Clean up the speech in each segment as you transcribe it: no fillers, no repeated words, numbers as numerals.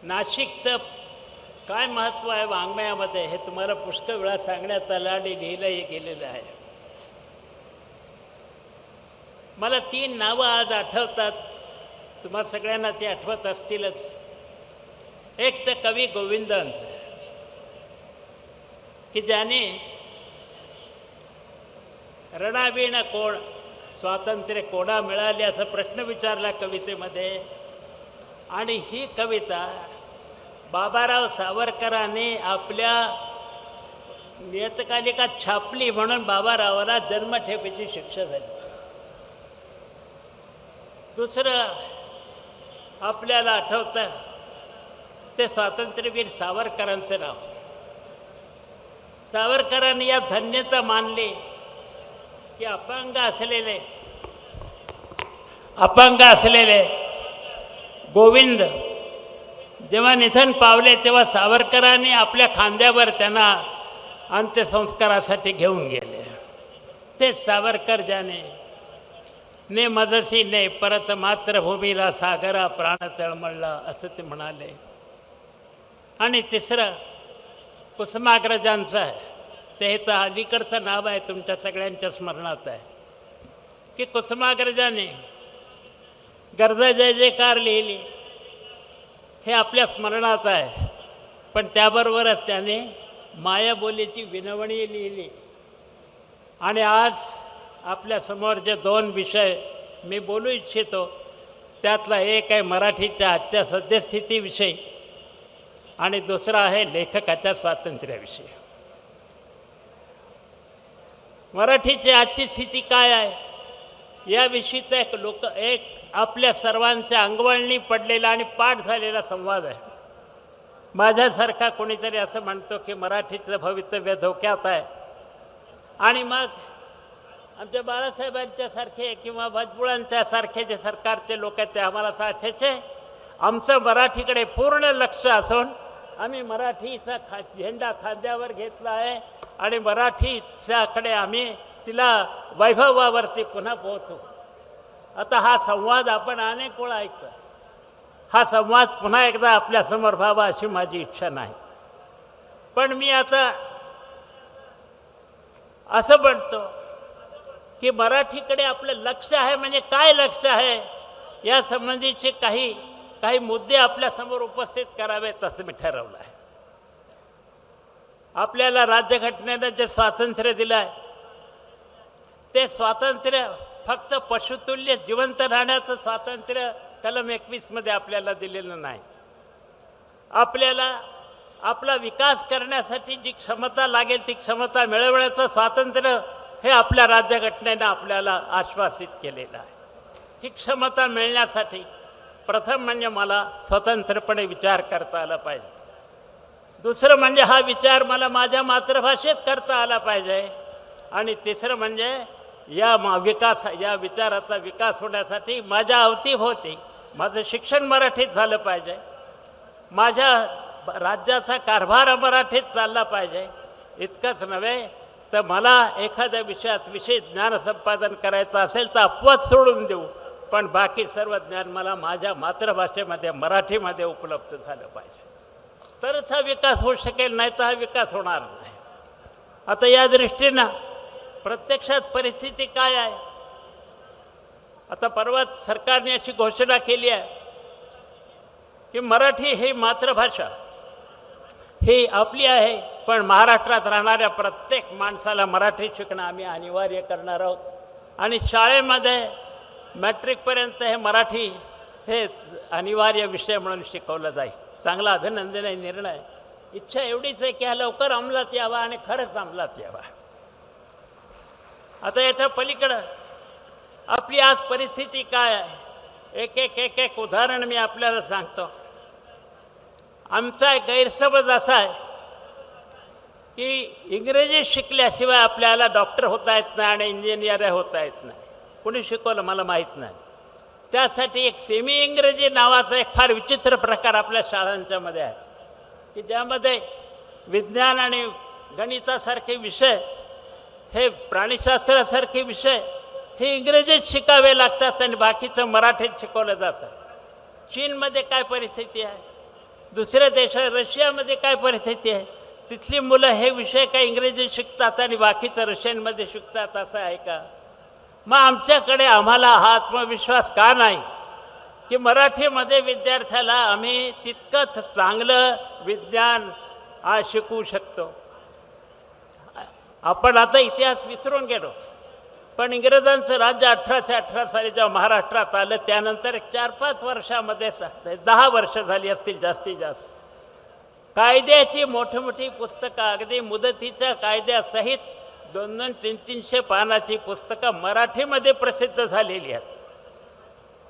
नाशिकचं काय महत्त्व आहे वाङ्मयामध्ये हे तुम्हाला पुष्कळ वेळा सांगण्यात आलं आणि लिहिलंही गेलेलं आहे. मला 3 नावं आज आठवतात, तुम्हा सगळ्यांना ते आठवत असतीलच. एक तर कवी गोविंदांचं, की ज्याने रणावीण कोण स्वातंत्र्य कोणा मिळाले असा प्रश्न विचारला कवितेमध्ये. आणि ही कविता बाबाराव सावरकरांनी आपल्या नियतकालिकात छापली म्हणून बाबारावाला जन्मठेपेची शिक्षा झाली. दुसरं आपल्याला आठवतं ते स्वातंत्र्यवीर सावरकरांचं नाव. सावरकरांनी या धन्यता मानली की अपंग असलेले गोविंद जेव्हा निधन पावले तेव्हा सावरकरांनी आपल्या खांद्यावर त्यांना अंत्यसंस्कारासाठी घेऊन गेले. ते सावरकर ज्याने ने मदसी ने परत मातृभूमीला सागरा प्राण तळमळला असं ते म्हणाले. आणि तिसरं कुसुमाग्रजांचं आहे, ते तर अलीकडचं नाव आहे, तुमच्या सगळ्यांच्या स्मरणात आहे, की कुसुमाग्रजाने गरजा जय जयकार लिहिली, हे आपल्या स्मरणात आहे. पण त्याबरोबरच त्याने मायाबोलीची विनवणी लिहिली. आणि आज आपल्यासमोर जे 2 विषय मी बोलू इच्छितो त्यातला एक आहे मराठीच्या आजच्या सद्यस्थितीविषयी आणि दुसरा आहे लेखकाच्या स्वातंत्र्याविषयी. मराठीची आजची स्थिती काय आहे याविषयीचा एक आपल्या सर्वांच्या अंगवळणी पडलेला आणि पाठ झालेला संवाद आहे. माझ्यासारखा कोणीतरी असं म्हणतो की मराठीचं भवितव्य धोक्यात आहे. आणि मग आमच्या बाळासाहेबांच्या सारखे किंवा भुजबळांच्या सारखे जे सरकारचे लोक आहेत ते आम्हाला साथेचे, आमचं मराठीकडे पूर्ण लक्ष असून आम्ही मराठीचा झेंडा खांद्यावर घेतला आहे आणि मराठीच्याकडे आम्ही तिला वैभवावरती पुन्हा पोहोचू. आता हा संवाद आपण अनेक वेळा ऐकतो. हा संवाद पुन्हा एकदा आपल्यासमोर व्हावा अशी माझी इच्छा नाही. पण मी आता असं म्हणतो की मराठीकडे आपलं लक्ष आहे, म्हणजे काय लक्ष आहे या संबंधीचे काही मुद्दे आपल्यासमोर उपस्थित करावेत असं मी ठरवलं आहे. आपल्याला राज्यघटनेनं जे स्वातंत्र्य दिलं आहे ते स्वातंत्र्य फक्त पशुतुल्य जिवंत राहण्याचं स्वातंत्र्य कलम 21 आपल्याला दिलेलं नाही. आपल्याला आपला विकास करण्यासाठी जी क्षमता लागेल ती क्षमता मिळवण्याचं स्वातंत्र्य हे आपल्या राज्यघटनेनं आपल्याला आश्वासित केलेलं आहे. ही क्षमता मिळण्यासाठी प्रथम म्हणजे मला स्वतंत्रपणे विचार करता आला पाहिजे. दुसरं म्हणजे हा विचार मला माझ्या मातृभाषेत करता आला पाहिजे. आणि तिसरं म्हणजे या विचाराचा विकास होण्यासाठी माझ्या अवतीभोवती माझं शिक्षण मराठीत झालं पाहिजे, माझ्या राज्याचा कारभार मराठीत चालला पाहिजे. इतकंच नव्हे तर मला एखाद्या विषय ज्ञान संपादन करायचं असेल तर अपवाद सोडून देऊ, पण बाकी सर्व ज्ञान मला माझ्या मातृभाषेमध्ये मराठीमध्ये उपलब्ध झालं पाहिजे. तरच हा विकास होऊ शकेल, नाही तर हा विकास होणार नाही. आता या दृष्टीनं प्रत्यक्षात परिस्थिती काय आहे? आता परवाच सरकारने अशी घोषणा केली आहे की मराठी ही मातृभाषा ही आपली आहे, पण महाराष्ट्रात राहणाऱ्या प्रत्येक माणसाला मराठी शिकणं आम्ही अनिवार्य करणार आहोत. आणि शाळेमध्ये मॅट्रिकपर्यंत हे मराठी हे अनिवार्य विषय म्हणून शिकवलं जाईल. चांगला अभिनंदनीय निर्णय. इच्छा एवढीच आहे की हा लवकर अंमलात यावा आणि खरंच अंमलात यावा. आता याच्या पलीकडं आपली आज परिस्थिती काय आहे? एक उदाहरण मी आपल्याला सांगतो. आमचा गैरसमज असा आहे की इंग्रजी शिकल्याशिवाय आपल्याला डॉक्टर होता येत नाही आणि इंजिनियर होता येत नाही. कोणी शिकवलं मला माहीत नाही. त्यासाठी एक सेमी इंग्रजी नावाचा एक फार विचित्र प्रकार आपल्या शाळांच्यामध्ये आहे की ज्यामध्ये विज्ञान आणि गणितासारखे विषय, हे प्राणीशास्त्रासारखे विषय हे इंग्रजीत शिकावे लागतात आणि बाकीचं मराठीत शिकवलं जातं. चीनमध्ये काय परिस्थिती आहे? दुसऱ्या देशात रशियामध्ये काय परिस्थिती आहे? तिथली मुलं हे विषय काय इंग्रजी शिकतात आणि बाकीचं रशियनमध्ये शिकतात, असं आहे का? मग आमच्याकडे आम्हाला हा आत्मविश्वास का नाही की मराठीमध्ये विद्यार्थ्याला आम्ही तितकंच चांगलं विज्ञान शिकवू शकतो? आपण आता इतिहास विसरून गेलो, पण इंग्रजांचं राज्य 1818 साली जेव्हा महाराष्ट्रात आलं त्यानंतर 4-5 वर्षामध्ये 10 वर्ष झाली असतील जास्तीत जास्त, कायद्याची मोठी पुस्तकं, अगदी मुदतीच्या कायद्यासहित 200-300 पानाची पुस्तकं मराठीमध्ये प्रसिद्ध झालेली आहेत.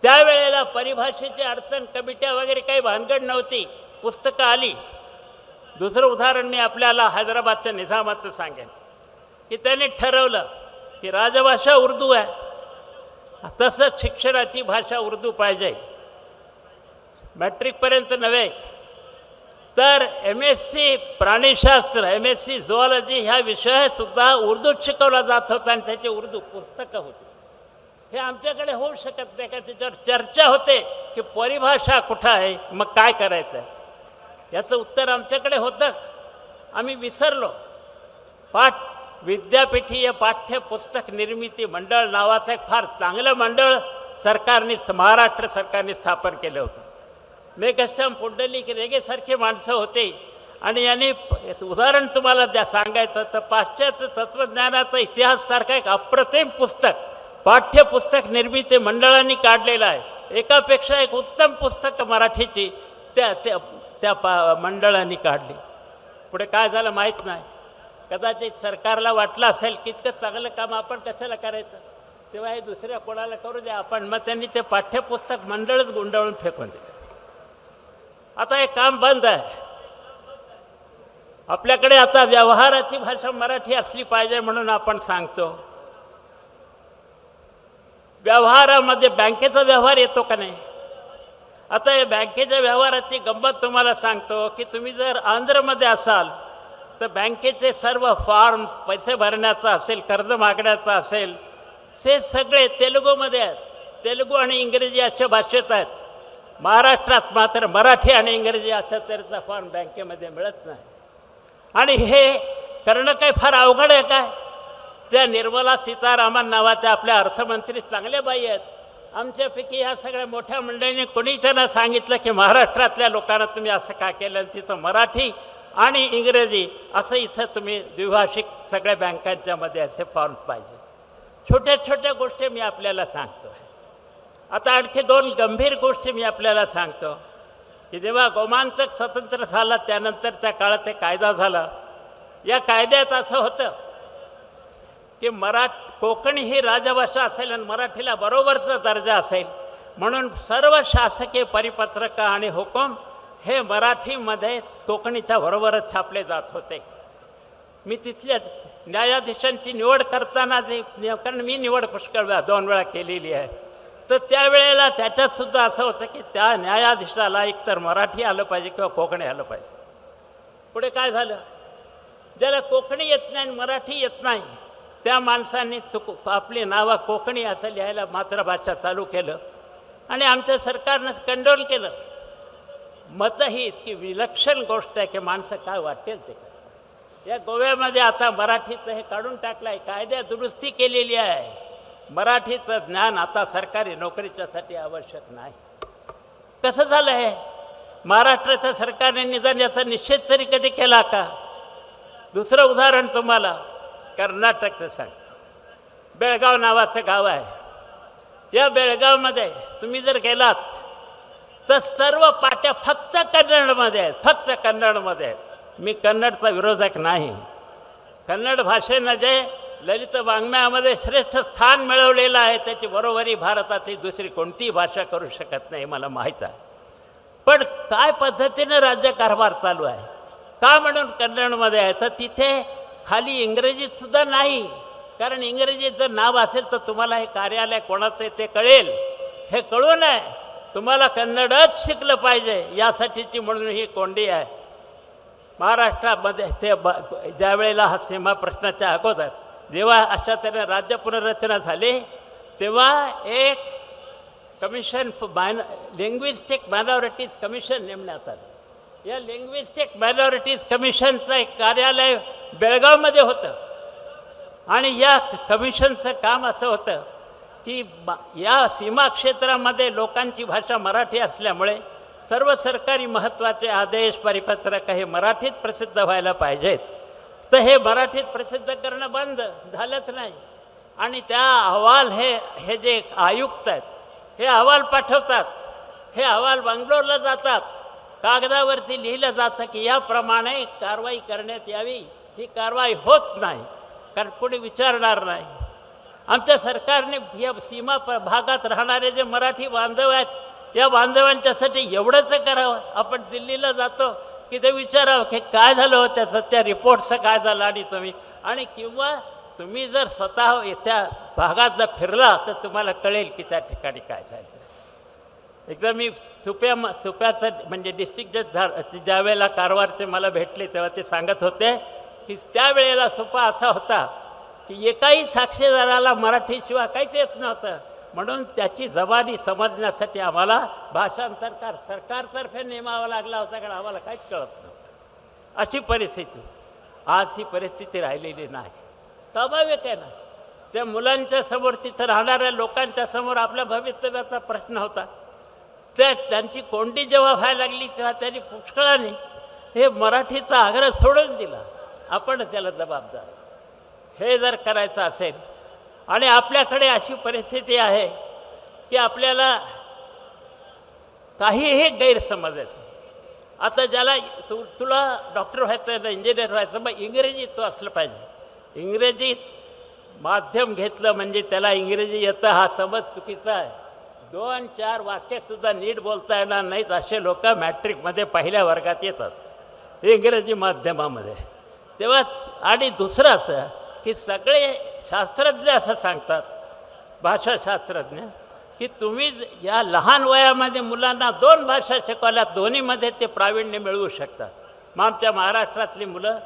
त्यावेळेला परिभाषेची अडचण, कमिट्या वगैरे काही भानगड नव्हती, पुस्तकं आली. दुसरं उदाहरण मी आपल्याला हैदराबादच्या निजामाचं सांगेन की त्यांनी ठरवलं की राजभाषा उर्दू आहे, तसंच शिक्षणाची भाषा उर्दू पाहिजे. मॅट्रिकपर्यंत नव्हे तर MSc प्राणीशास्त्र, MSc झुऑलॉजी ह्या विषयसुद्धा उर्दूत शिकवला जात होता आणि त्याची उर्दू पुस्तकं होती. हे आमच्याकडे होऊ शकत नाही का? त्याच्यावर चर्चा होते की परिभाषा कुठं आहे, मग काय करायचं आहे? याचं उत्तर आमच्याकडे होतं, आम्ही विसरलो. विद्यापीठीय पाठ्यपुस्तक निर्मिती मंडळ नावाचं एक फार चांगलं मंडळ महाराष्ट्र सरकारने स्थापन केलं होतं. मेघश्याम पुंडलिक रेगेसारखे माणसं होते आणि यांनी उदाहरण तुम्हाला सांगायचं तर पाश्चात्य तत्त्वज्ञानाचा इतिहास सारखा एक अप्रतिम पुस्तक पाठ्यपुस्तक निर्मिती मंडळांनी काढलेलं आहे. एकापेक्षा एक उत्तम पुस्तक मराठीची त्या मंडळांनी काढली. पुढे काय झालं माहीत नाही. कदाचित सरकारला वाटलं असेल की इतकं चांगलं काम आपण कशाला करायचं, तेव्हा हे दुसऱ्या कोणाला करू द्या आपण. मग त्यांनी ते पाठ्यपुस्तक मंडळच गुंडाळून फेकून दिलं. आता हे काम बंद आहे. आपल्याकडे आता व्यवहाराची भाषा मराठी असली पाहिजे म्हणून आपण सांगतो. व्यवहारामध्ये बँकेचा व्यवहार येतो का नाही? आता या बँकेच्या व्यवहाराची गंमत तुम्हाला सांगतो की तुम्ही जर आंध्रमध्ये असाल तर बँकेचे सर्व फॉर्म, पैसे भरण्याचा असेल, कर्ज मागण्याचा असेल, ते सगळे तेलुगूमध्ये आहेत. तेलुगू आणि इंग्रजी अशा भाषेत आहेत. महाराष्ट्रात मात्र मराठी आणि इंग्रजी अशा तऱ्हेचा फॉर्म बँकेमध्ये मिळत नाही. आणि हे करणं काही फार अवघड आहे काय? त्या निर्मला सीतारामन नावाच्या आपल्या अर्थमंत्री चांगल्या बाई आहेत. आमच्यापैकी ह्या सगळ्या मोठ्या मंडळींनी कोणी त्यांना सांगितलं की महाराष्ट्रातल्या लोकांना तुम्ही असं का केलं? तिथं मराठी आणि इंग्रजी असं इथं तुम्ही द्विभाषिक सगळ्या बँकांच्यामध्ये असे फॉर्म्स पाहिजे. छोट्या छोट्या गोष्टी मी आपल्याला सांगतो. आता आणखी 2 गंभीर गोष्टी मी आपल्याला सांगतो की जेव्हा गोमांतक स्वतंत्र झाला त्यानंतर त्या काळात एक कायदा झाला. या कायद्यात असं होतं की कोकणी ही राजभाषा असेल आणि मराठीला बरोबरचा दर्जा असेल म्हणून सर्व शासकीय परिपत्रक आणि हुकूम हे मराठीमध्ये कोकणीच्या बरोबरच छापले जात होते. मी तिथल्या न्यायाधीशांची निवड करताना कारण मी निवड पुष्कळ 2 वेळा केलेली आहे, तर त्यावेळेला त्याच्यातसुद्धा असं होतं की त्या न्यायाधीशाला एकतर मराठी आलं पाहिजे किंवा कोकणी आलं पाहिजे. पुढे काय झालं? ज्याला कोकणी येत नाही आणि मराठी येत नाही त्या माणसांनी आपली नावं कोकणी असं लिहायला मातृभाषा चालू केलं आणि आमच्या सरकारनं कंट्रोल केलं. मतं ही इतकी विलक्षण गोष्ट आहे की माणसं काय वाटेल ते. या गोव्यामध्ये आता मराठीचं हे काढून टाकलं आहे, कायद्यात दुरुस्ती केलेली आहे. मराठीचं ज्ञान आता सरकारी नोकरीच्यासाठी आवश्यक नाही. कसं झालं हे? महाराष्ट्राच्या सरकारने निदान याचा निषेध तरी कधी केला का? दुसरं उदाहरण तुम्हाला कर्नाटकचं सांग. बेळगाव नावाचं गाव आहे. या बेळगावमध्ये तुम्ही जर गेलात तर सर्व पाट्या फक्त कन्नडमध्ये आहेत, फक्त कन्नडमध्ये आहेत. मी कन्नडचा विरोधक नाही. कन्नड भाषेनं जे ललित वाङ्मयामध्ये श्रेष्ठ स्थान मिळवलेलं आहे त्याची बरोबरी भारताची दुसरी कोणतीही भाषा करू शकत नाही, मला माहीत आहे. पण काय पद्धतीनं राज्यकारभार चालू आहे का म्हणून कन्नडमध्ये आहे तर तिथे खाली इंग्रजीतसुद्धा नाही. कारण इंग्रजीत जर नाव असेल तर तुम्हाला हे कार्यालय कोणाचं आहे ते कळेल. हे कळू नये, तुम्हाला कन्नडच शिकलं पाहिजे यासाठीची म्हणून ही कोंडी आहे. महाराष्ट्रामध्ये ते ज्या वेळेला हा सीमा प्रश्नाच्या अगोदर जेव्हा अशा तऱ्हेने राज्य पुनर्रचना झाली तेव्हा एक commission for linguistic minorities commission नेमण्यात आलं. या लिंग्विस्टिक मायनॉरिटीज कमिशनचं एक कार्यालय बेळगावमध्ये होतं आणि या कमिशनचं काम असं होतं की या सीमा क्षेत्रामध्ये लोकांची भाषा मराठी असल्यामुळे सर्व सरकारी महत्त्वाचे आदेश परिपत्रक हे मराठीत प्रसिद्ध व्हायला पाहिजेत. तर हे मराठीत प्रसिद्ध करणं बंद झालंच नाही. आणि त्या अहवाल हे जे आयुक्त आहेत हे अहवाल पाठवतात. हे अहवाल बंगलोरला जातात. कागदावरती लिहिलं जातं की याप्रमाणे कारवाई करण्यात यावी. ही कारवाई होत नाही कारण कोणी विचारणार नाही. आमच्या सरकारने या सीमा भागात राहणारे जे मराठी बांधव आहेत या बांधवांच्यासाठी एवढंच करावं. आपण दिल्लीला जातो की ते विचारावं की काय झालं हो त्याचं, त्या रिपोर्टचं काय झालं. आणि किंवा तुम्ही जर स्वतः त्या भागात जर फिरला तर तुम्हाला कळेल की त्या ठिकाणी काय झालं. एकदा मी सुप्याचं म्हणजे डिस्ट्रिक्ट जज ज्या वेळेला कारवारचे मला भेटले तेव्हा ते सांगत होते की त्यावेळेला सुपा असा होता की एकाही साक्षीदाराला मराठीशिवाय काहीच येत नव्हतं. म्हणून त्याची जबानी समजण्यासाठी आम्हाला भाषांतरकार सरकारतर्फे नेमावा लागला होता कारण आम्हाला काहीच कळत नव्हतं. अशी परिस्थिती. आज ही परिस्थिती राहिलेली नाही. स्वाभाविक आहे ना. त्या मुलांच्या समोर तिथं राहणाऱ्या लोकांच्या समोर आपल्या भवितव्याचा प्रश्न होता. त्यांची कोंडी जेव्हा व्हायला लागली तेव्हा त्यांनी पुष्कळाने हे मराठीचा आग्रह सोडून दिला. आपण त्याला जबाबदार. हे जर करायचं असेल आणि आपल्याकडे अशी परिस्थिती आहे की आपल्याला काहीही गैरसमज येतो. आता ज्याला तुला डॉक्टर व्हायचं ना इंजिनियर व्हायचं मग इंग्रजी तो असलं पाहिजे. इंग्रजीत माध्यम घेतलं म्हणजे त्याला इंग्रजी येतं हा समज चुकीचा आहे. 2-4 वाक्यसुद्धा नीट बोलता येणार नाहीत असे लोक मॅट्रिकमध्ये पहिल्या वर्गात येतात इंग्रजी माध्यमामध्ये. तेव्हा आणि दुसरं असं की सगळे शास्त्रज्ञ असं सांगतात भाषाशास्त्रज्ञ की तुम्ही या लहान वयामध्ये मुलांना 2 भाषा शिकवल्या दोन्हीमध्ये ते प्रावीण्य मिळवू शकतात. मग आमच्या महाराष्ट्रातली मुलं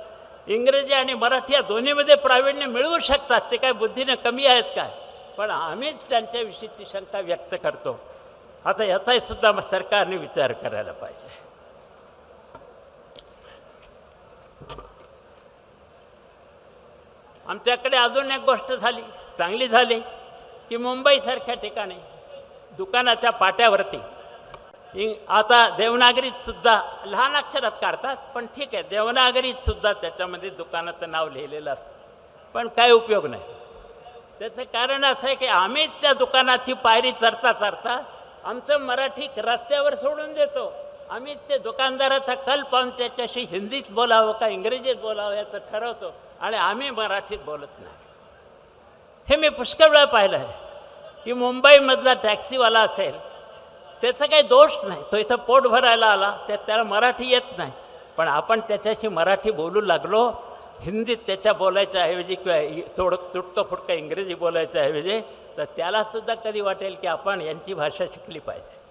इंग्रजी आणि मराठी या दोन्हीमध्ये प्रावीण्य मिळवू शकतात. ते काय बुद्धीने कमी आहेत काय. पण आम्हीच त्यांच्याविषयीची शंका व्यक्त करतो. आता याचाही सुद्धा सरकारने विचार करायला पाहिजे. आमच्याकडे अजून एक गोष्ट झाली चांगली झाली की मुंबईसारख्या ठिकाणी दुकानाच्या पाट्यावरती आता देवनागरीतसुद्धा लहान अक्षरात काढतात पण ठीक आहे देवनागरीतसुद्धा त्याच्यामध्ये दुकानाचं नाव लिहिलेलं असतं. पण काय उपयोग नाही. त्याचं कारण असं आहे की आम्हीच त्या दुकानाची पायरी चढता चढता आमचं मराठी रस्त्यावर सोडून देतो. आम्हीच ते दुकानदाराचा कल पाहून त्याच्याशी हिंदीत बोलावं का इंग्रजीत बोलावं याचं ठरवतो आणि आम्ही मराठीत बोलत नाही. हे मी पुष्कळ वेळा पाहिलं आहे की मुंबईमधला टॅक्सीवाला असेल त्याचा काही दोष नाही. तो इथं पोट भरायला आला त्याला मराठी येत नाही. पण आपण त्याच्याशी मराठी बोलू लागलो हिंदीत त्याच्या बोलायच्या ऐवजी किंवा तुटकं फुटकं इंग्रजी बोलायच्या ऐवजी तर त्यालासुद्धा कधी वाटेल की आपण यांची भाषा शिकली पाहिजे.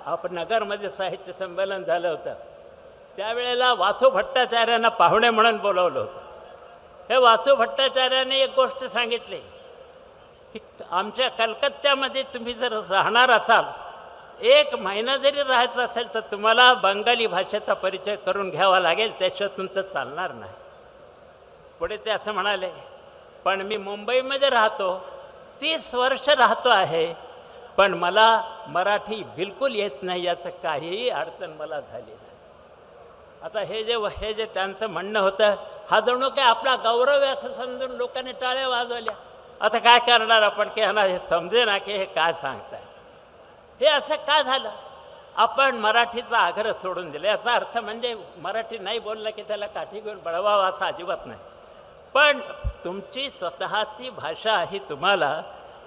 आपण नगरमध्ये साहित्य संमेलन झालं होतं त्यावेळेला वासू भट्टाचार्यांना पाहुणे म्हणून बोलवलं होतं. हे वासू भट्टाचार्याने एक गोष्ट सांगितली की आमच्या कलकत्त्यामध्ये तुम्ही जर राहणार असाल 1 महिना जरी राहायचं असेल तर तुम्हाला बंगाली भाषेचा परिचय करून घ्यावा लागेल त्याशिवाय तुमचं चालणार नाही. पुढे ते असं म्हणाले पण मी मुंबईमध्ये राहतो 30 वर्ष राहतो आहे पण मला मराठी बिलकुल येत नाही याचं काहीही अडचण मला झाली नाही. आता हे जे त्यांचं म्हणणं होतं हा जणू काय आपला गौरव आहे असं समजून लोकांनी टाळ्या वाजवल्या. आता काय करणार आपण की ह्यांना हे समजे ना की हे काय सांगताय. हे असं का झालं. आपण मराठीचा आग्रह सोडून दिला. याचा अर्थ म्हणजे मराठी नाही बोललं की त्याला काठी घेऊन बळवावं असं अजिबात नाही. पण तुमची स्वतःची भाषा ही तुम्हाला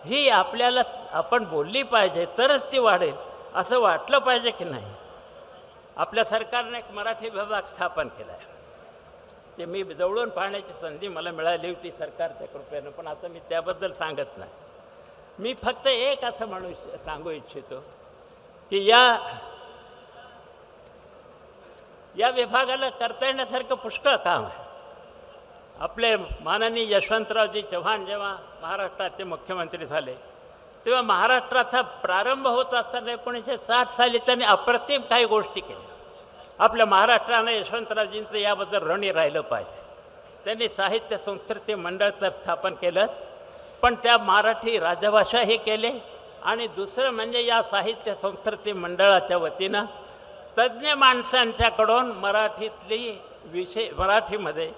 ही आपल्याला आपण बोलली पाहिजे तरच ती वाढेल असं वाटलं पाहिजे की नाही. आपल्या सरकारने एक मराठी विभाग स्थापन केला आहे. ते मी जवळून पाहण्याची संधी मला मिळाली होती सरकारच्या कृपेनं पण आता मी त्याबद्दल सांगत नाही. मी फक्त एक असं सांगू इच्छितो की या विभागाला करता येण्यासारखं पुष्कळ काम आहे. आपले माननीय यशवंतरावजी चव्हाण जेव्हा महाराष्ट्राचे मुख्यमंत्री झाले तेव्हा महाराष्ट्राचा प्रारंभ होत असताना 1960 साली त्यांनी अप्रतिम काही गोष्टी केल्या. आपल्या महाराष्ट्रानं यशवंतरावजींचं याबद्दल ऋणी राहिलं पाहिजे. त्यांनी साहित्य संस्कृती मंडळ तर स्थापन केलंच, पण त्या मराठी राजभाषाही केले. आणि दुसरं म्हणजे या साहित्य संस्कृती मंडळाच्या वतीनं तज्ज्ञ माणसांच्याकडून मराठीमध्ये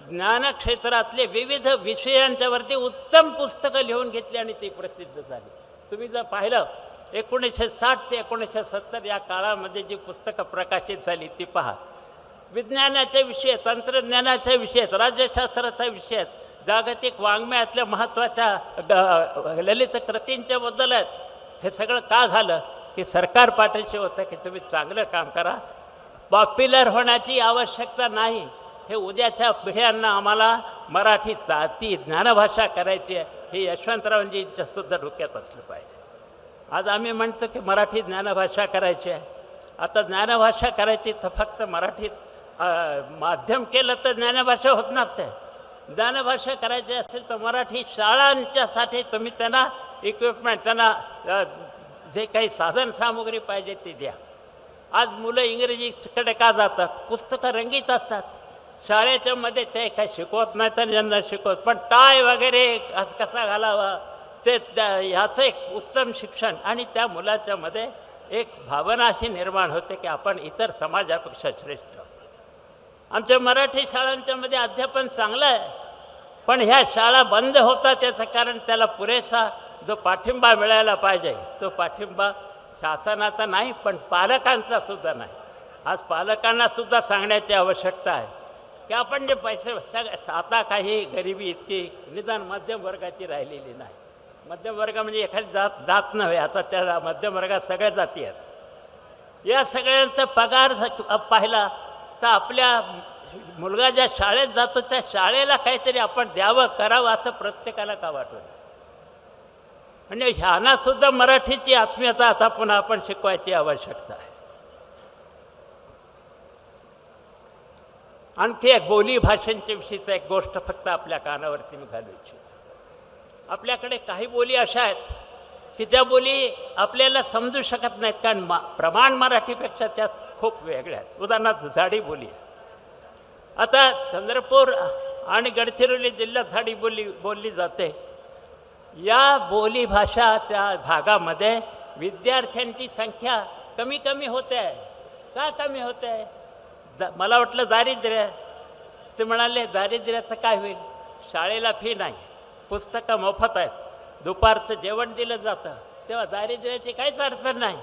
ज्ञानक्षेत्रातले विविध विषयांच्यावरती उत्तम पुस्तकं लिहून घेतली आणि ती प्रसिद्ध झाली. तुम्ही जर पाहिलं 1960 ते 1970 या काळामध्ये जी पुस्तकं प्रकाशित झाली ती पहा. विज्ञानाचे विषय, तंत्रज्ञानाचे विषय, राज्यशास्त्राचा विषय, जागतिक वाङ्मयातल्या महत्त्वाच्या ललित कृतींच्या बद्दल आहेत. हे सगळं का झालं की सरकार पाठीशी होतं की तुम्ही चांगलं काम करा, पॉप्युलर होण्याची आवश्यकता नाही. हे उद्याच्या पिढ्यांना आम्हाला मराठी जाती ज्ञानभाषा करायची आहे हे यशवंतरावजींच्या सुद्धा डोक्यात असलं पाहिजे. आज आम्ही म्हणतो की मराठी ज्ञानभाषा करायची आहे. आता ज्ञानभाषा करायची तर फक्त मराठीत माध्यम केलं तर ज्ञानभाषा होत नसते. ज्ञानभाषा करायची असेल तर मराठी शाळांच्यासाठी तुम्ही त्यांना इक्विपमेंट, त्यांना जे काही साधन सामुग्री पाहिजे ती द्या. आज मुलं इंग्रजीकडे का जातात? पुस्तकं रंगीत असतात. शाळेच्या मध्ये ते काही शिकवत नाही तर ज्यांना शिकवत, पण टाय वगैरे कसा घालावा ते ह्याचं एक उत्तम शिक्षण. आणि त्या मुलाच्या मध्ये एक भावना अशी निर्माण होते की आपण इतर समाजापेक्षा श्रेष्ठ. आमच्या मराठी शाळांच्या मध्ये अध्यापन चांगलं आहे, पण ह्या शाळा बंद होतात याचं कारण त्याला पुरेसा जो पाठिंबा मिळायला पाहिजे तो पाठिंबा शासनाचा नाही, पण पालकांचा सुद्धा नाही. आज पालकांना सुद्धा सांगण्याची आवश्यकता आहे की आपण जे पैसे आता काही गरिबी इतकी निदान मध्यम वर्गाची राहिलेली नाही. मध्यम वर्ग म्हणजे एखादी जात नव्हे, आता त्या मध्यम वर्गात सगळ्या जाती आहेत. या सगळ्यांचा पगार पाहिला तर आपल्या मुलगा ज्या शाळेत जातो त्या शाळेला काहीतरी आपण द्यावं करावं असं प्रत्येकाला का वाटतं. म्हणजे ह्यांना सुद्धा मराठीची आत्मीयता आता पुन्हा आपण शिकवायची आवश्यकता आहे. आणखी एक बोली भाषांच्या विषयीचा एक गोष्ट फक्त आपल्या कानावरती मी घालू इच्छितो. आपल्याकडे काही बोली अशा आहेत की ज्या बोली आपल्याला समजू शकत नाहीत, कारण प्रमाण मराठीपेक्षा त्यात खूप वेगळ्या आहेत. उदाहरणार्थ झाडी बोली. आता चंद्रपूर आणि गडचिरोली जिल्ह्यात झाडी बोलली जाते. या बोली भाषाच्या भागामध्ये विद्यार्थ्यांची संख्या कमी कमी होते आहे. का कमी होते आहे? मला वाटलं दारिद्र्य. ते म्हणाले दारिद्र्याचं काय होईल? शाळेला फी नाही, पुस्तकं मोफत आहेत, दुपारचं जेवण दिलं जातं, तेव्हा दारिद्र्याची काहीच अडचण नाही.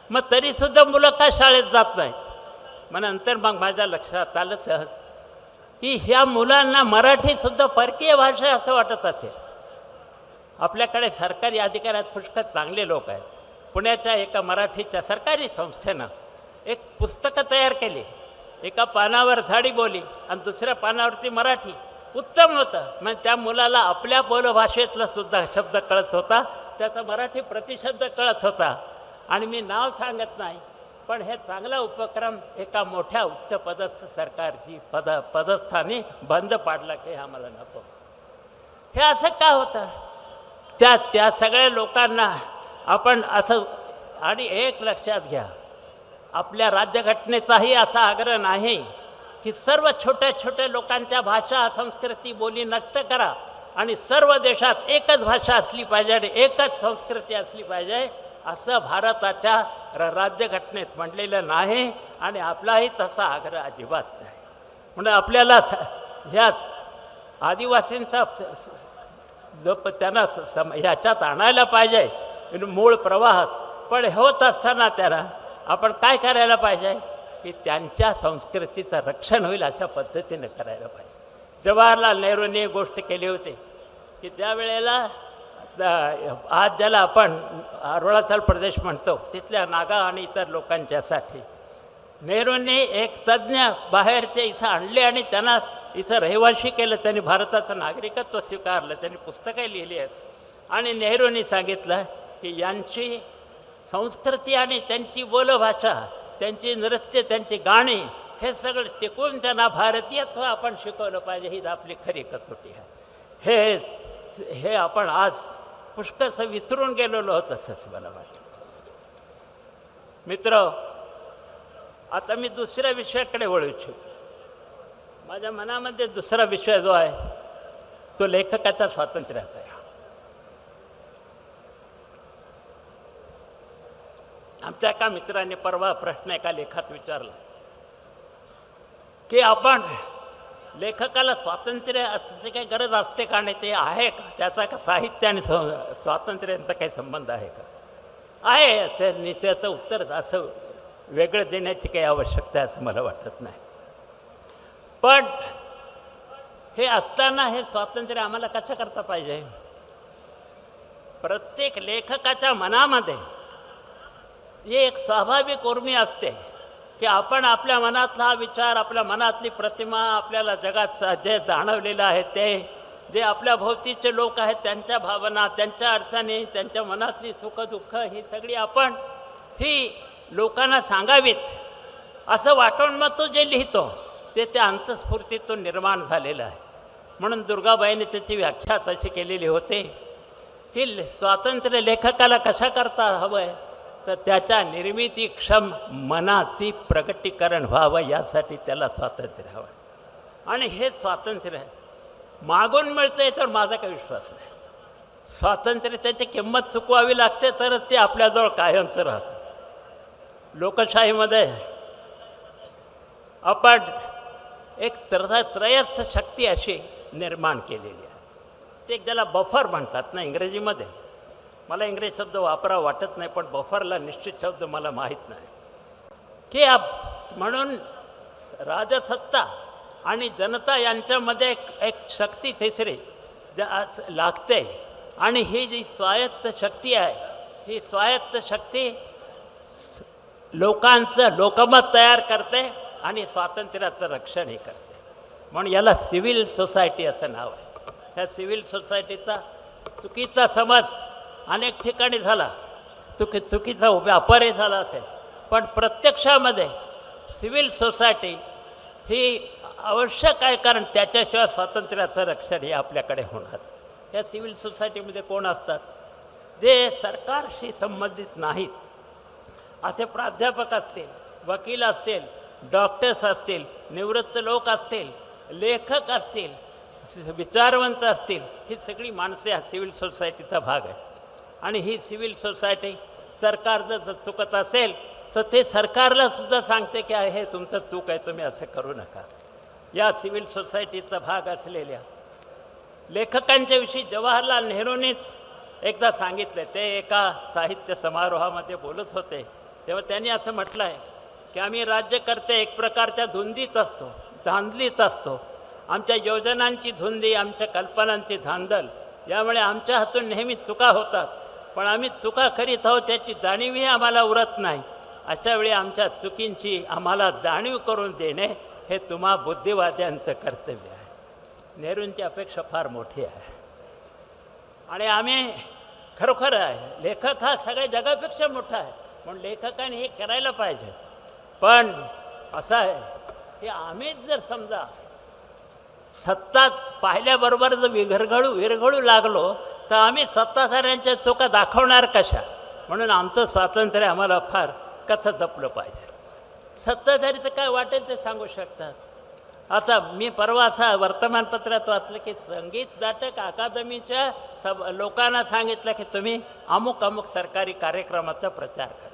मग तरीसुद्धा मुलं का शाळेत जात नाहीत? मग नंतर मग माझ्या लक्षात आलं सहज की ह्या मुलांना मराठीसुद्धा परकीय भाषा असं वाटत असेल. आपल्याकडे सरकारी अधिकाऱ्यात पुष्कळ चांगले लोक आहेत. पुण्याच्या एका मराठीच्या सरकारी संस्थेनं एक पुस्तकं तयार केली. एका पानावर झाडी बोली आणि दुसऱ्या पानावरती मराठी. उत्तम होतं. मग त्या मुलाला आपल्या बोलभाषेतला सुद्धा शब्द कळत होता, त्याचा मराठी प्रतिशब्द कळत होता. आणि मी नाव सांगत नाही, पण हे चांगला उपक्रम एका मोठ्या उच्च पदस्थ सरकारची पदस्थानी बंद पाडला की आम्हाला नको. हे असं का होतं? त्या सगळ्या लोकांना आपण असं. आणि एक लक्षात घ्या, आपल्या राज्यघटनेचाही असा आग्रह नाही की सर्व छोट्या छोट्या लोकांच्या भाषा संस्कृती बोली नष्ट करा आणि सर्व देशात एकच भाषा असली पाहिजे आणि एकच संस्कृती असली पाहिजे असं भारताच्या राज्यघटनेत म्हटलेलं नाही. आणि आपलाही तसा आग्रह अजिबात नाही. म्हणून आपल्याला ह्या आदिवासींचा त्यांना ह्याच्यात आणायला पाहिजे मूळ प्रवाहात. पण होत असताना त्यांना आपण काय करायला पाहिजे की त्यांच्या संस्कृतीचं रक्षण होईल अशा पद्धतीने करायला पाहिजे. जवाहरलाल नेहरूंनी एक गोष्ट केली होती की त्यावेळेला आज ज्याला आपण अरुणाचल प्रदेश म्हणतो तिथल्या नागा आणि इतर लोकांच्यासाठी नेहरूंनी एक तज्ज्ञ बाहेरचे इथं आणले आणि त्यांना इथं रहिवाशी केलं. त्यांनी भारताचं नागरिकत्व स्वीकारलं. त्यांनी पुस्तकं लिहिली आहेत. आणि नेहरूंनी सांगितलं की यांची संस्कृती आणि त्यांची बोलभाषा, त्यांची नृत्य, त्यांची गाणी हे सगळं टिकून त्यांना भारतीयत्व आपण शिकवलं पाहिजे. ही आपली खरी कसोटी आहे. हे आपण आज पुष्कळसं विसरून गेलेलो होतं असं मला वाटतं. मित्र, आता मी दुसऱ्या विषयाकडे वळू इच्छितो. माझ्या मनामध्ये दुसरा विषय जो आहे तो लेखकाच्या स्वातंत्र्याचा आहे. आमच्या एका मित्राने परवा प्रश्न एका लेखात विचारला की आपण लेखकाला स्वातंत्र्य असण्याची काही गरज असते का, नाही ते आहे का, त्याचा का साहित्य आणि स्वातंत्र्यांचा काही संबंध आहे का. आहे, त्याचं उत्तर असं वेगळं देण्याची काही आवश्यकता आहे असं मला वाटत नाही. पण हे असताना हे स्वातंत्र्य आम्हाला कसं करता पाहिजे. प्रत्येक लेखकाच्या मनामध्ये ही एक स्वाभाविक उर्मी असते की आपण आपल्या मनातला विचार, आपल्या मनातली प्रतिमा, आपल्याला जगात जे जाणवलेलं आहे ते, जे आपल्या भोवतीचे लोक आहेत त्यांच्या भावना, त्यांच्या अडचणी, त्यांच्या मनातली सुखदुःख ही सगळी आपण ही लोकांना सांगावीत असं वाटून मग तो जे लिहितो ते त्या अंतस्फूर्तीतून निर्माण झालेलं आहे. म्हणून दुर्गाबाईंनी त्याची व्याख्याच अशी केलेली होती की स्वातंत्र्य लेखकाला कशा करता हवं आहे, तर त्याच्या निर्मितीक्षम मनाची प्रगटीकरण व्हावं यासाठी त्याला स्वातंत्र्य हवं. आणि हे स्वातंत्र्य मागून मिळतं याच्यावर माझा काही विश्वास नाही. स्वातंत्र्य त्याची किंमत चुकवावी लागते तरच ते आपल्याजवळ कायमचं राहतं. लोकशाहीमध्ये आपण एक त्रयस्थ शक्ती अशी निर्माण केलेली आहे. ते ज्याला बफर म्हणतात ना इंग्रजीमध्ये, मला इंग्रजी शब्द वापरावा वाटत नाही पण बफरला निश्चित शब्द मला माहीत नाही की म्हणून राजसत्ता आणि जनता यांच्यामध्ये एक शक्ती तिसरी लागते. आणि ही जी स्वायत्त शक्ती आहे ही स्वायत्त शक्ती लोकांचं लोकमत तयार करते आणि स्वातंत्र्याचं रक्षणही करते. म्हणून याला सिव्हिल सोसायटी असं नाव आहे. ह्या सिव्हिल सोसायटीचा चुकीचा समज अनेक ठिकाणी झाला, चुकीचा व्यापारही झाला असेल, पण प्रत्यक्षामध्ये सिव्हिल सोसायटी ही आवश्यक आहे, कारण त्याच्याशिवाय स्वातंत्र्याचं रक्षण हे आपल्याकडे होणार. या सिव्हिल सोसायटीमध्ये कोण असतात, जे सरकारशी संबंधित नाहीत असे प्राध्यापक असतील, वकील असतील, डॉक्टर्स असतील, निवृत्त लोक असतील, लेखक असतील, विचारवंत असतील, ही सगळी माणसे हा सिव्हिल सोसायटीचा भाग आहे. आणि ही सिव्हिल सोसायटी सरकार जर चुकत असेल तर ते सरकारला सुद्धा सांगते की हे तुमचं चूक आहे, तुम्ही असं करू नका. या सिव्हिल सोसायटीचा भाग असलेल्या लेखकांच्या विषयी जवाहरलाल नेहरूंनीच एकदा सांगितलं. ते एका साहित्य समारोहामध्ये बोलत होते तेव्हा त्यांनी असं म्हटलं आहे की आम्ही राज्यकर्ते एक प्रकारच्या धुंदीत असतो, धांदलीत असतो. आमच्या योजनांची धुंदी, आमच्या कल्पनांची धांदल, यामुळे आमच्या हातून नेहमी चुका होतात, पण आम्ही चुका करीत आहोत त्याची जाणीवही आम्हाला उरत नाही. अशा वेळी आमच्या चुकींची आम्हाला जाणीव करून देणे हे तुम्हा बुद्धिवाद्यांचं कर्तव्य आहे. नेहरूंची अपेक्षा फार मोठी आहे आणि आम्ही खरोखर आहे, लेखक हा सगळ्या जगापेक्षा मोठा आहे म्हणून लेखकाने हे करायला पाहिजे. पण असं आहे की आम्हीच जर समजा सत्ता पाहिल्याबरोबर जर विरघळू लागलो तर आम्ही सत्ताधाऱ्यांच्या चुका दाखवणार कशा. म्हणून आमचं स्वातंत्र्य आम्हाला फार कसं जपलं पाहिजे. सत्ताधारीचं काय वाटेल ते सांगू शकतात. आता मी परवा असा वर्तमानपत्रात वाचलं की संगीत नाटक अकादमीच्या लोकांना सांगितलं की तुम्ही अमुक अमुक सरकारी कार्यक्रमाचा प्रचार करा.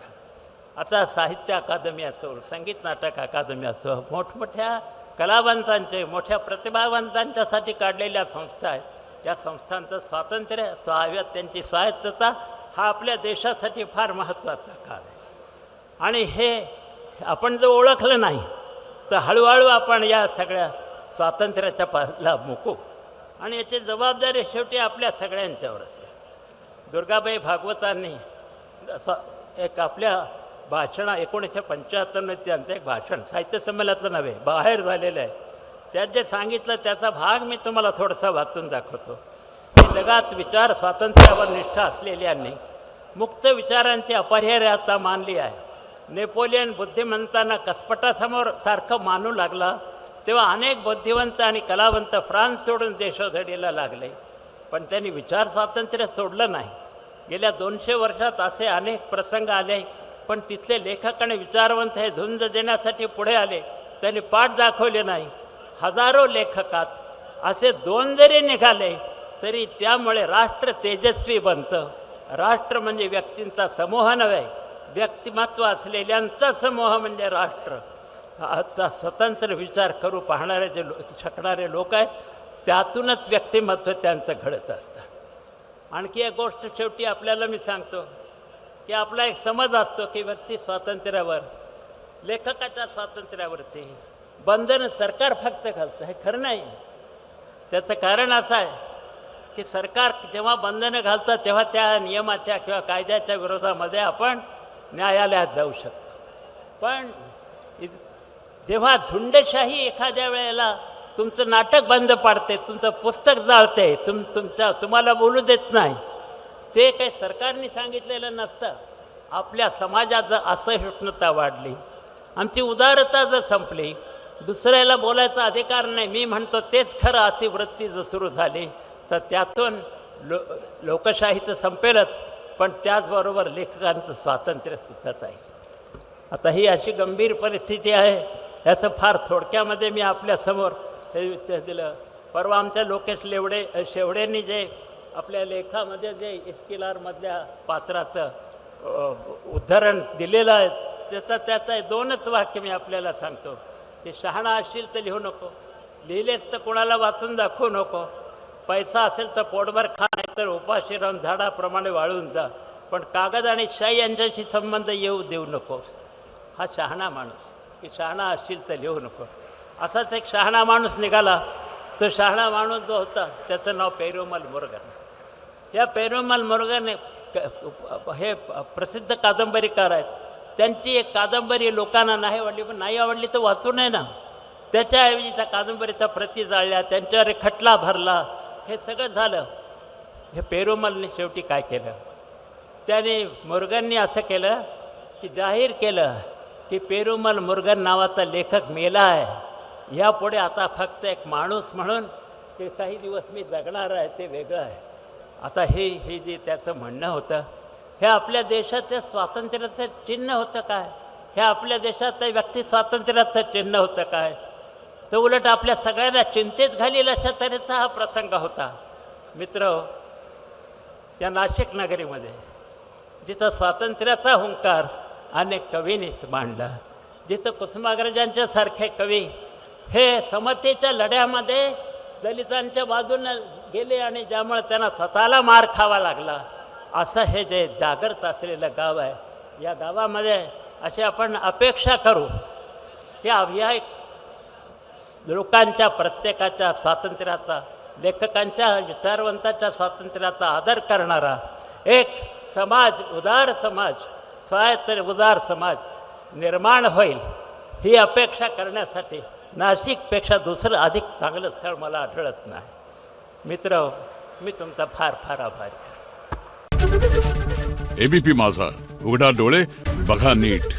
आता साहित्य अकादमी असो, संगीत नाटक अकादमी असो, मोठमोठ्या कलावंतांचे, मोठ्या प्रतिभावंतांच्यासाठी काढलेल्या संस्था आहेत. या संस्थांचं स्वातंत्र्य, त्यांची स्वायत्तता हा आपल्या देशासाठी फार महत्त्वाचा काळ आहे. आणि हे आपण जर ओळखलं नाही तर हळूहळू आपण या सगळ्या स्वातंत्र्याच्या पाला मुकू आणि याची जबाबदारी शेवटी आपल्या सगळ्यांच्यावर असेल. दुर्गाबाई भागवतांनी एक आपल्या भाषण 1975 त्यांचं एक भाषण साहित्य संमेलनातलं नव्हे, बाहेर झालेलं आहे. त्यात जे सांगितलं त्याचा भाग मी तुम्हाला थोडासा वाचून दाखवतो. जगात विचार स्वातंत्र्यावर निष्ठा असलेल्यांनी मुक्त विचारांची अपरिहार्यता मानली आहे. नेपोलियन बुद्धिमंतांना कसपटासमोर सारखं मानू लागला तेव्हा अनेक बुद्धिवंत आणि कलावंत फ्रान्स सोडून देशोधडीला लागले, पण त्यांनी विचार स्वातंत्र्य सोडलं नाही. गेल्या 200 वर्षात असे अनेक प्रसंग आले पण तिथले लेखक आणि विचारवंत हे झुंज देण्यासाठी पुढे आले, त्यांनी पाठ दाखवले नाही. हजारो लेखकात असे 2 जरी निघाले तरी त्यामुळे राष्ट्र तेजस्वी बनतं. राष्ट्र म्हणजे व्यक्तींचा समूह नव्हे, व्यक्तिमत्व असलेल्यांचा समूह म्हणजे राष्ट्र. आता स्वतंत्र विचार करू पाहणारे जे शकणारे लोक आहेत, त्यातूनच व्यक्तिमत्व त्यांचं घडत असतं. आणखी एक गोष्ट शेवटी आपल्याला मी सांगतो की आपला एक समज असतो की व्यक्ती स्वातंत्र्यावर, लेखकाच्या स्वातंत्र्यावरती बंधन सरकार फक्त घालतं. हे खरं नाही. त्याचं कारण असं आहे की सरकार जेव्हा बंधनं घालतं तेव्हा त्या नियमाच्या किंवा कायद्याच्या विरोधामध्ये आपण न्यायालयात जाऊ शकतो. पण जेव्हा झुंडशाही एखाद्या वेळेला तुमचं नाटक बंद पाडते, तुमचं पुस्तक जाळते, तुम्हाला बोलू देत नाही, ते काही सरकारने सांगितलेलं नसतं. आपल्या समाजात जर असहिष्णुता वाढली, आमची उदारता जर संपली, दुसऱ्याला बोलायचा अधिकार नाही, मी म्हणतो तेच खरं, अशी वृत्ती जर सुरू झाली तर त्यातून लोकशाहीचं संपेलच, पण त्याचबरोबर लेखकांचं स्वातंत्र्यसुद्धा जाईल. आता ही अशी गंभीर परिस्थिती आहे. याचं फार थोडक्यामध्ये मी आपल्यासमोर हे दिलं. परवा आमच्या लोकेश शेवडेंनी जे आपल्या लेखामध्ये जे इस्किलारमधल्या पात्राचं उदाहरण दिलेलं आहे, त्याचं 2च वाक्य मी आपल्याला सांगतो की शहाणा असशील तर लिहू नको, लिहिलेस तर कोणाला वाचून दाखवू नको, पैसा असेल तर पोटभर खा, नाही तर उपाशी राहून झाडाप्रमाणे वाळून जा, पण कागद आणि शाई यांच्याशी संबंध येऊ देऊ नकोस. हा शहाणा माणूस, की शहाणा असशील तर लिहू नको. असाच एक शहाणा माणूस निघाला. तो शहाणा माणूस जो होता त्याचं नाव पेरुमल मुरुगन. या पेरुमल मुरुगन हे प्रसिद्ध कादंबरीकार आहेत. त्यांची एक कादंबरी लोकांना नाही आवडली, पण नाही आवडली तर वाचू नये ना. त्याच्याऐवजी त्या कादंबरीचा प्रती जाळल्या, त्यांच्यावर खटला भरला, हे सगळं झालं. हे पेरुमलने शेवटी काय केलं, त्याने मुरुगननी असं केलं की जाहीर केलं की पेरुमल मुरुगन नावाचा लेखक मेला आहे. यापुढे आता फक्त एक माणूस म्हणून ते काही दिवस मी जगणार आहे, ते वेगळं आहे. आता हे जे त्याचं म्हणणं होतं, हे आपल्या देशाच्या स्वातंत्र्याचं चिन्ह होतं काय? हे आपल्या देशात व्यक्ती स्वातंत्र्याचं चिन्ह होतं काय? तर उलट आपल्या सगळ्यांना चिंतेत घालील अशा तऱ्हेचा हा प्रसंग होता. मित्र, या नाशिक नगरीमध्ये जिथं स्वातंत्र्याचा हुंकार अनेक कवींनी मांडला, जिथं कुसुमाग्रजांच्या सारखे कवी हे समतेच्या लढ्यामध्ये दलितांच्या बाजूने गेले आणि ज्यामुळे त्यांना स्वतःला मार खावा लागला, असं हे जे जागृत असलेलं गाव आहे, या गावामध्ये अशी आपण अपेक्षा करू की ह्या लोकांच्या प्रत्येकाच्या स्वातंत्र्याचा, लेखकांच्या विचारवंताच्या स्वातंत्र्याचा आदर करणारा एक समाज, उदार समाज, स्वायत्त उदार समाज निर्माण होईल, ही अपेक्षा करण्यासाठी नाशिकपेक्षा दुसरं अधिक चांगलं स्थळ मला आढळत नाही. मित्र, मी तुमचा फार फार आभारी आहे. एबीपी माझा, उघडा डोळे बघा नीट.